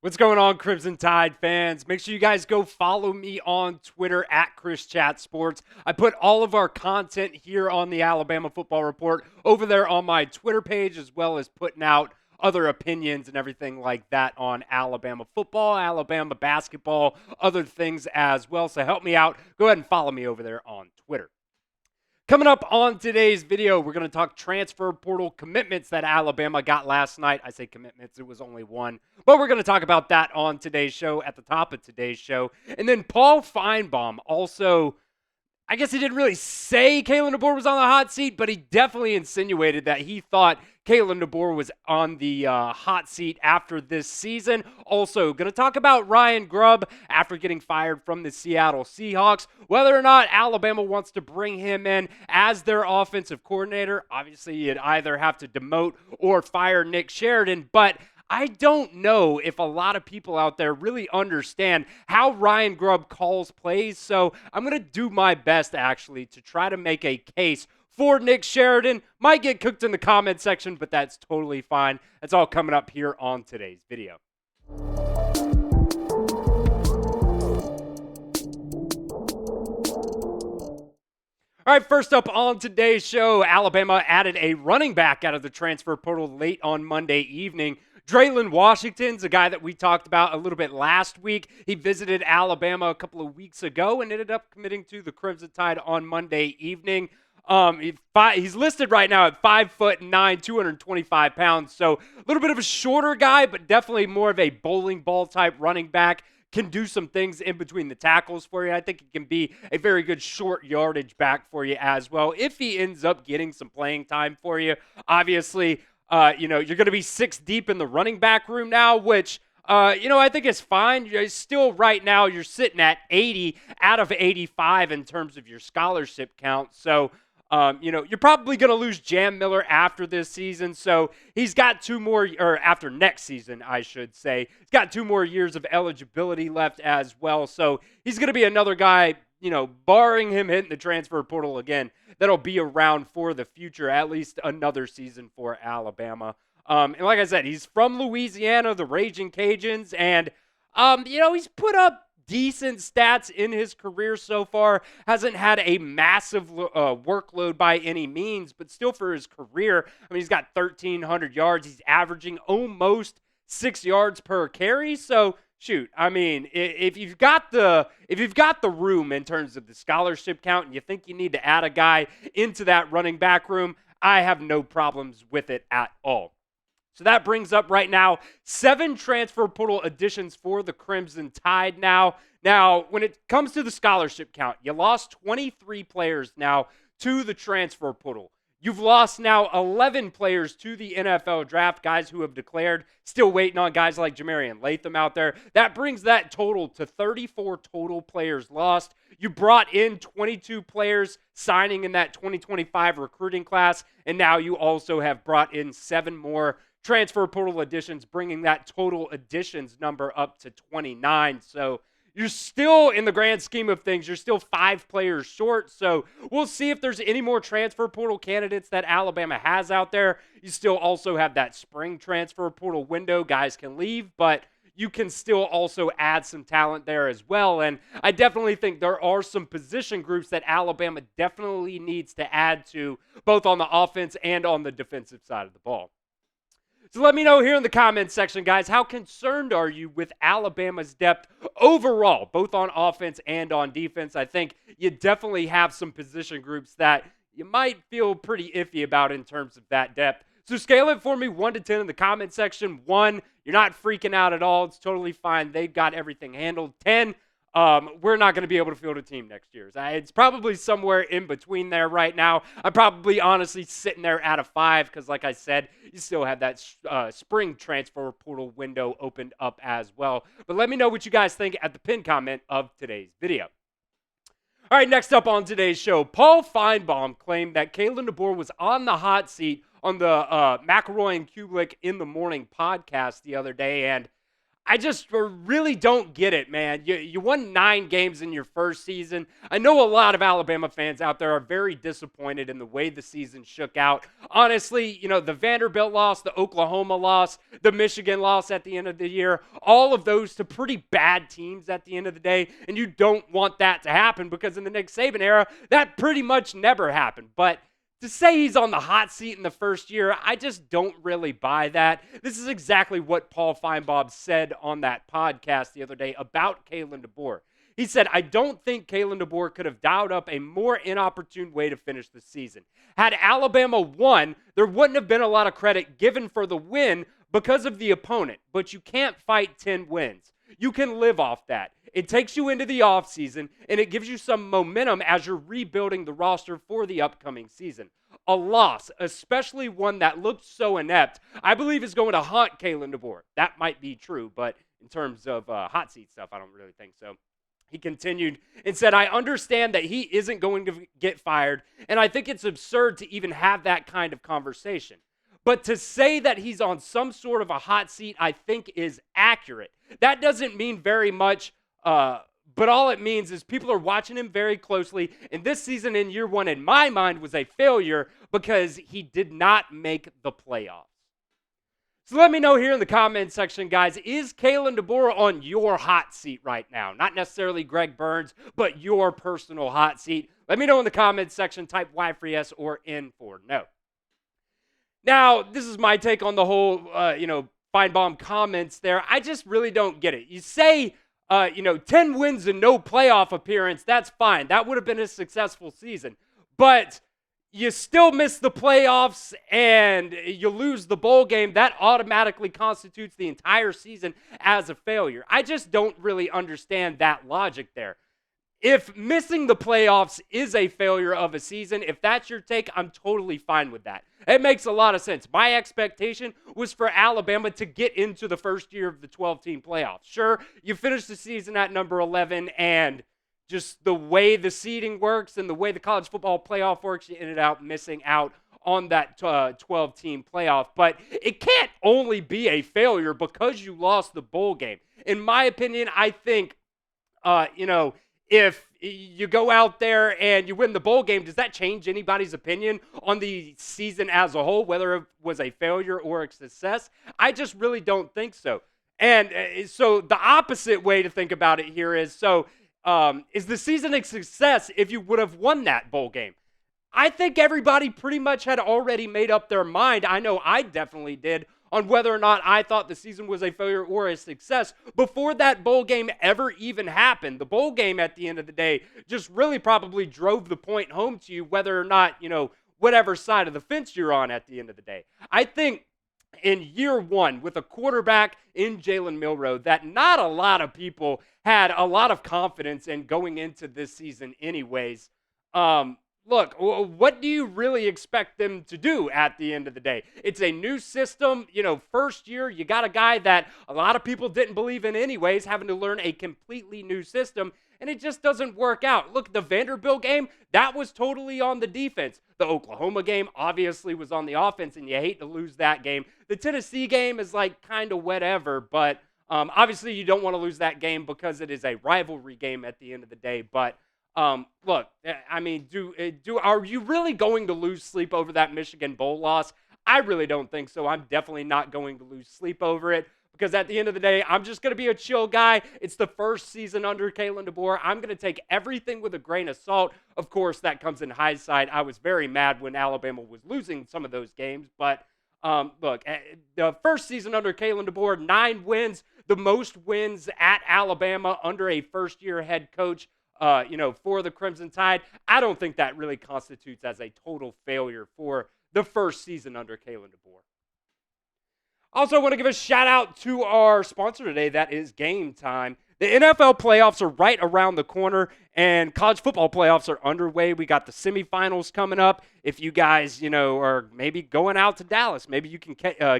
What's going on, Crimson Tide fans? Make sure you guys go follow me on Twitter at ChrisChatSports. I put all of our content here on the Alabama Football Report over there on my Twitter page, as well as putting out other opinions and everything like that on Alabama football, Alabama basketball, other things as well. So help me out. Go ahead and follow me over there on Twitter. Coming up on today's video, we're going to talk transfer portal commitments that Alabama got last night. I say commitments, it was only one. But we're going to talk about that on today's show, at the top of today's show. And then Paul Finebaum also, I guess he didn't really say Kalen DeBoer was on the hot seat, but he definitely insinuated that he thought Kalen DeBoer was on the hot seat after this season. Also, going to talk about Ryan Grubb after getting fired from the Seattle Seahawks. Whether or not Alabama wants to bring him in as their offensive coordinator, obviously you'd either have to demote or fire Nick Sheridan, but I don't know if a lot of people out there really understand how Ryan Grubb calls plays, so I'm going to do my best, actually, to try to make a case for Nick Sheridan. Might get cooked in the comment section, but that's totally fine. That's all coming up here on today's video. All right, first up on today's show, Alabama added a running back out of the transfer portal late on Monday evening. Dre'lyn Washington's a guy that we talked about a little bit last week. He visited Alabama a couple of weeks ago and ended up committing to the Crimson Tide on Monday evening. He's listed right now at 5'9", 225 pounds. So a little bit of a shorter guy, but definitely more of a bowling ball type running back. Can do some things in between the tackles for you. I think he can be a very good short yardage back for you as well. If he ends up getting some playing time for you, obviously, you're going to be six deep in the running back room now, which, I think is fine. You're still right now, you're sitting at 80 out of 85 in terms of your scholarship count. So, you're probably going to lose Jam Miller after this season. So he's got after next season, I should say. He's got 2 more years of eligibility left as well. So he's going to be another guy, barring him hitting the transfer portal again, that'll be around for the future, at least another season for Alabama. And like I said, he's from Louisiana, the Raging Cajuns, and, he's put up decent stats in his career so far. Hasn't had a massive workload by any means, but still for his career, he's got 1,300 yards. He's averaging almost 6 yards per carry. So shoot, if you've got the room in terms of the scholarship count, and you think you need to add a guy into that running back room, I have no problems with it at all. So that brings up right now 7 transfer portal additions for the Crimson Tide now. Now, when it comes to the scholarship count, you lost 23 players now to the transfer portal. You've lost now 11 players to the NFL draft, guys who have declared, still waiting on guys like Jamarian Latham out there. That brings that total to 34 total players lost. You brought in 22 players signing in that 2025 recruiting class, and now you also have brought in 7 more transfer portal additions, bringing that total additions number up to 29. So you're still, in the grand scheme of things, you're still 5 players short. So we'll see if there's any more transfer portal candidates that Alabama has out there. You still also have that spring transfer portal window. Guys can leave, but you can still also add some talent there as well. And I definitely think there are some position groups that Alabama definitely needs to add to, both on the offense and on the defensive side of the ball. So let me know here in the comments section, guys, how concerned are you with Alabama's depth overall, both on offense and on defense? I think you definitely have some position groups that you might feel pretty iffy about in terms of that depth. So scale it for me 1 to 10 in the comment section. 1, you're not freaking out at all. It's totally fine. They've got everything handled. 10, we're not going to be able to field a team next year. It's probably somewhere in between there right now. I'm probably honestly sitting there at a 5 because, like I said, you still have that spring transfer portal window opened up as well. But let me know what you guys think at the pinned comment of today's video. All right, next up on today's show, Paul Finebaum claimed that Kalen DeBoer was on the hot seat on the McElroy and Kubelik in the Morning podcast the other day, and I just really don't get it, man. You won 9 games in your first season. I know a lot of Alabama fans out there are very disappointed in the way the season shook out. Honestly, the Vanderbilt loss, the Oklahoma loss, the Michigan loss at the end of the year, all of those to pretty bad teams at the end of the day, and you don't want that to happen because in the Nick Saban era, that pretty much never happened. But to say he's on the hot seat in the first year, I just don't really buy that. This is exactly what Paul Finebaum said on that podcast the other day about Kalen DeBoer. He said, I don't think Kalen DeBoer could have dialed up a more inopportune way to finish the season. Had Alabama won, there wouldn't have been a lot of credit given for the win because of the opponent, but you can't fight 10 wins. You can live off that. It takes you into the offseason, and it gives you some momentum as you're rebuilding the roster for the upcoming season. A loss, especially one that looked so inept, I believe is going to haunt Kalen DeBoer. That might be true, but in terms of hot seat stuff, I don't really think so. He continued and said, I understand that he isn't going to get fired, and I think it's absurd to even have that kind of conversation. But to say that he's on some sort of a hot seat, I think is accurate. That doesn't mean very much, but all it means is people are watching him very closely. And this season in year 1, in my mind, was a failure because he did not make the playoffs. So let me know here in the comment section, guys, is Kalen DeBoer on your hot seat right now? Not necessarily Greg Burns, but your personal hot seat. Let me know in the comment section. Type Y for yes or N for no. Now, this is my take on the whole, Finebaum comments there. I just really don't get it. You say, 10 wins and no playoff appearance, that's fine. That would have been a successful season. But you still miss the playoffs and you lose the bowl game. That automatically constitutes the entire season as a failure. I just don't really understand that logic there. If missing the playoffs is a failure of a season, if that's your take, I'm totally fine with that. It makes a lot of sense. My expectation was for Alabama to get into the first year of the 12-team playoffs. Sure, you finish the season at number 11, and just the way the seeding works and the way the college football playoff works, you ended up missing out on that 12-team playoff. But it can't only be a failure because you lost the bowl game. In my opinion, I think, if you go out there and you win the bowl game, does that change anybody's opinion on the season as a whole, whether it was a failure or a success? I just really don't think so. And so the opposite way to think about it here is, is the season a success if you would have won that bowl game? I think everybody pretty much had already made up their mind. I know I definitely did on whether or not I thought the season was a failure or a success before that bowl game ever even happened. The bowl game at the end of the day just really probably drove the point home to you whether or not, whatever side of the fence you're on at the end of the day. I think in year 1 with a quarterback in Jalen Milroe that not a lot of people had a lot of confidence in going into this season anyways. Look, what do you really expect them to do at the end of the day? It's a new system. First year, you got a guy that a lot of people didn't believe in anyways, having to learn a completely new system, and it just doesn't work out. Look, the Vanderbilt game, that was totally on the defense. The Oklahoma game obviously was on the offense, and you hate to lose that game. The Tennessee game is like kind of whatever, but obviously you don't want to lose that game because it is a rivalry game at the end of the day, but look, I mean, are you really going to lose sleep over that Michigan Bowl loss? I really don't think so. I'm definitely not going to lose sleep over it because at the end of the day, I'm just going to be a chill guy. It's the first season under Kalen DeBoer. I'm going to take everything with a grain of salt. Of course, that comes in hindsight. I was very mad when Alabama was losing some of those games, but look, the first season under Kalen DeBoer, 9 wins, the most wins at Alabama under a first-year head coach. For the Crimson Tide, I don't think that really constitutes as a total failure for the first season under Kalen DeBoer. Also, I want to give a shout out to our sponsor today, that is Game Time. The NFL playoffs are right around the corner, and college football playoffs are underway. We got the semifinals coming up. If you guys, are maybe going out to Dallas, maybe you can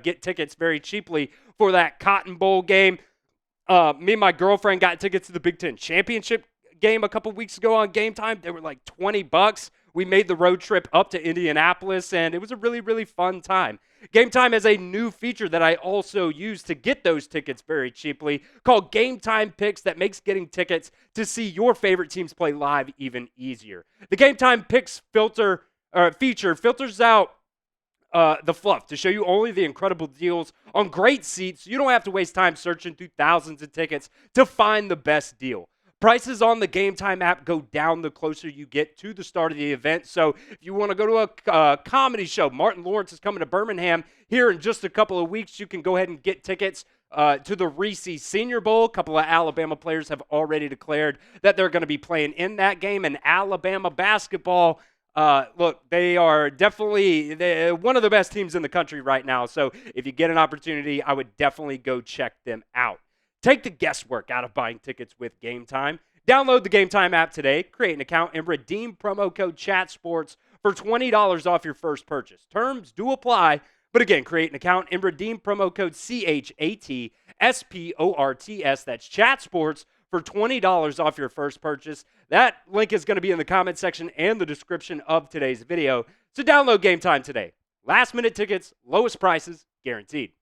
get tickets very cheaply for that Cotton Bowl game. Me and my girlfriend got tickets to the Big Ten Championship game a couple weeks ago on Game Time. They were like $20. we made the road trip up to Indianapolis, and it was a really, really fun time. Game Time has a new feature that I also use to get those tickets very cheaply called Game Time Picks that makes getting tickets to see your favorite teams play live even easier. The Game Time Picks feature filters out the fluff to show you only the incredible deals on great seats. You don't have to waste time searching through thousands of tickets to find the best deal. Prices on the Game Time app go down the closer you get to the start of the event. So if you want to go to a comedy show, Martin Lawrence is coming to Birmingham here in just a couple of weeks. You can go ahead and get tickets to the Reese Senior Bowl. A couple of Alabama players have already declared that they're going to be playing in that game. And Alabama basketball, look, they are definitely one of the best teams in the country right now. So if you get an opportunity, I would definitely go check them out. Take the guesswork out of buying tickets with Game Time. Download the Game Time app today, create an account, and redeem promo code CHATSPORTS for $20 off your first purchase. Terms do apply, but again, create an account and redeem promo code CHATSPORTS, that's CHATSPORTS, for $20 off your first purchase. That link is going to be in the comment section and the description of today's video. So download Game Time today. Last minute tickets, lowest prices, guaranteed.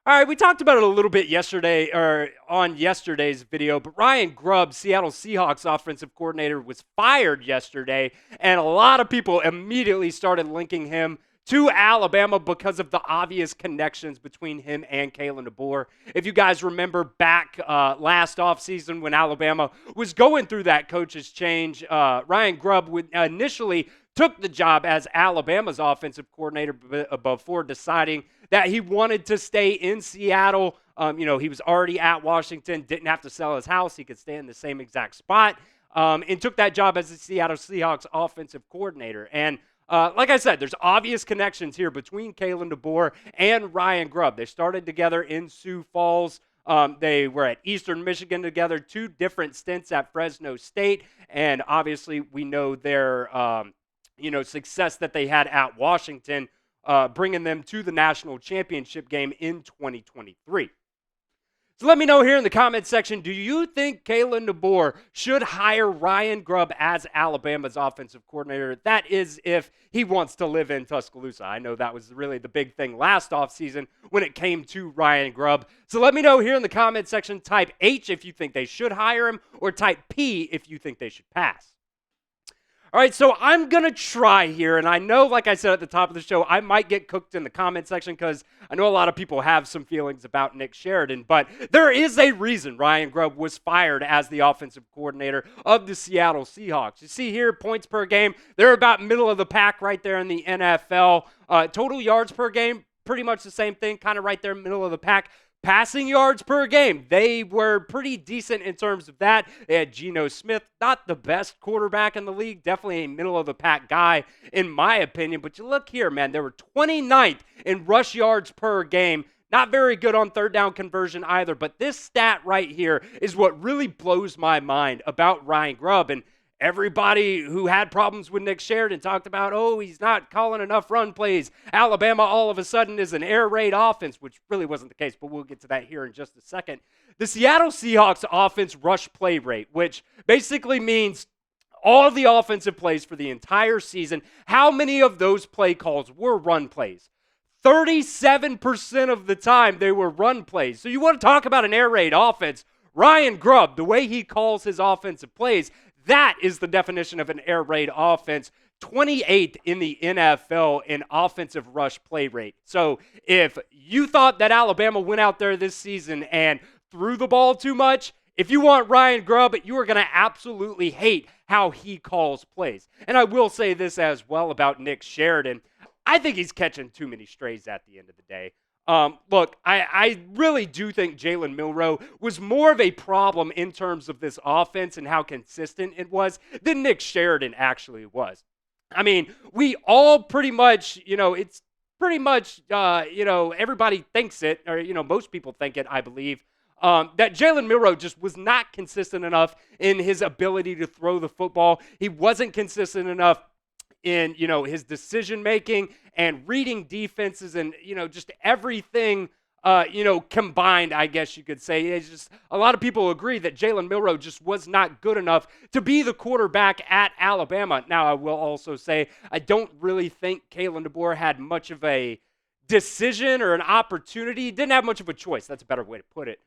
All right, we talked about it a little bit yesterday, or on yesterday's video, but Ryan Grubb, Seattle Seahawks offensive coordinator, was fired yesterday, and a lot of people immediately started linking him to Alabama because of the obvious connections between him and Kalen DeBoer. If you guys remember back last offseason when Alabama was going through that coach's change, Ryan Grubb initially took the job as Alabama's offensive coordinator before deciding that he wanted to stay in Seattle. He was already at Washington, didn't have to sell his house. He could stay in the same exact spot, and took that job as the Seattle Seahawks offensive coordinator. And like I said, there's obvious connections here between Kalen DeBoer and Ryan Grubb. They started together in Sioux Falls. They were at Eastern Michigan together, 2 different stints at Fresno State, and obviously we know their success that they had at Washington, bringing them to the national championship game in 2023. So let me know here in the comment section, do you think Kalen DeBoer should hire Ryan Grubb as Alabama's offensive coordinator? That is if he wants to live in Tuscaloosa. I know that was really the big thing last offseason when it came to Ryan Grubb. So let me know here in the comment section, type H if you think they should hire him, or type P if you think they should pass. All right, so I'm going to try here, and I know, like I said at the top of the show, I might get cooked in the comment section because I know a lot of people have some feelings about Nick Sheridan, but there is a reason Ryan Grubb was fired as the offensive coordinator of the Seattle Seahawks. You see here, points per game, they're about middle of the pack right there in the NFL. Total yards per game, pretty much the same thing, kind of right there middle of the pack. Passing yards per game, they were pretty decent in terms of that. They had Geno Smith, not the best quarterback in the league, definitely a middle-of-the-pack guy in my opinion. But you look here, man, they were 29th in rush yards per game. Not very good on third down conversion either. But this stat right here is what really blows my mind about Ryan Grubb. And everybody who had problems with Nick Sheridan talked about, he's not calling enough run plays. Alabama all of a sudden is an air raid offense, which really wasn't the case, but we'll get to that here in just a second. The Seattle Seahawks offense rush play rate, which basically means all of the offensive plays for the entire season, how many of those play calls were run plays? 37% of the time they were run plays. So you want to talk about an air raid offense. Ryan Grubb, the way he calls his offensive plays, that is the definition of an air raid offense. 28th in the NFL in offensive rush play rate. So if you thought that Alabama went out there this season and threw the ball too much, if you want Ryan Grubb, you are going to absolutely hate how he calls plays. And I will say this as well about Nick Sheridan. I think he's catching too many strays at the end of the day. Look, I really do think Jalen Milroe was more of a problem in terms of this offense and how consistent it was than Nick Sheridan actually was. I mean, we all pretty much, it's pretty much, everybody thinks it, or, most people think it, I believe, that Jalen Milroe just was not consistent enough in his ability to throw the football. He wasn't consistent enough in, his decision-making and reading defenses and, just everything combined, I guess you could say. It's just a lot of people agree that Jalen Milroe just was not good enough to be the quarterback at Alabama. Now, I will also say I don't really think Kalen DeBoer had much of a decision or an opportunity. He didn't have much of a choice. That's a better way to put it.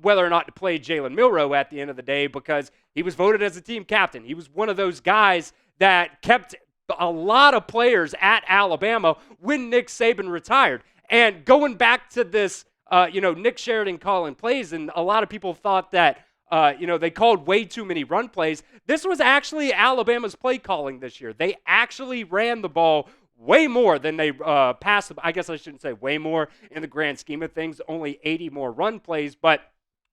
Whether or not to play Jalen Milroe at the end of the day, because he was voted as a team captain. He was one of those guys that kept a lot of players at Alabama when Nick Saban retired. And going back to this, Nick Sheridan calling plays, and a lot of people thought that, they called way too many run plays. This was actually Alabama's play calling this year. They actually ran the ball way more than they passed. I guess I shouldn't say way more in the grand scheme of things, only 80 more run plays. But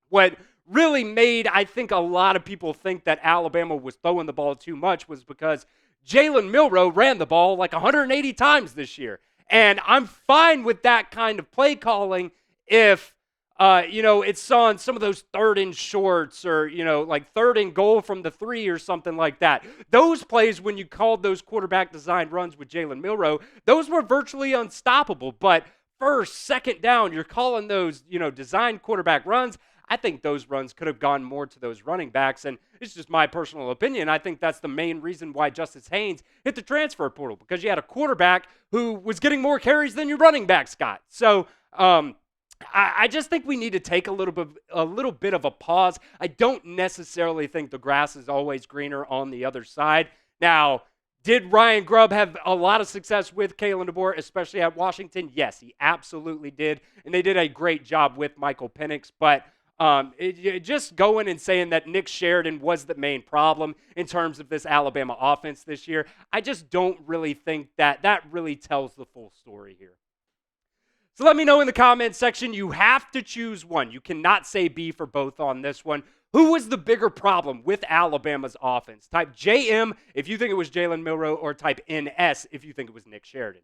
what really made, I think, a lot of people think that Alabama was throwing the ball too much was because Jalen Milroe ran the ball like 180 times this year. And I'm fine with that kind of play calling if, it's on some of those third and shorts or, like third and goal from the 3 or something like that. Those plays, when you called those quarterback designed runs with Jalen Milroe, those were virtually unstoppable. But first, second down, you're calling those, designed quarterback runs. I think those runs could have gone more to those running backs, and it's just my personal opinion. I think that's the main reason why Justice Haynes hit the transfer portal, because you had a quarterback who was getting more carries than your running backs got. So I just think we need to take a little bit of a pause. I don't necessarily think the grass is always greener on the other side. Now, did Ryan Grubb have a lot of success with Kalen DeBoer, especially at Washington? Yes, he absolutely did, and they did a great job with Michael Penix, but just going and saying that Nick Sheridan was the main problem in terms of this Alabama offense this year, I just don't really think that really tells the full story here. So let me know in the comments section. You have to choose one. You cannot say B for both on this one. Who was the bigger problem with Alabama's offense? Type JM if you think it was Jalen Milroe, or type NS if you think it was Nick Sheridan.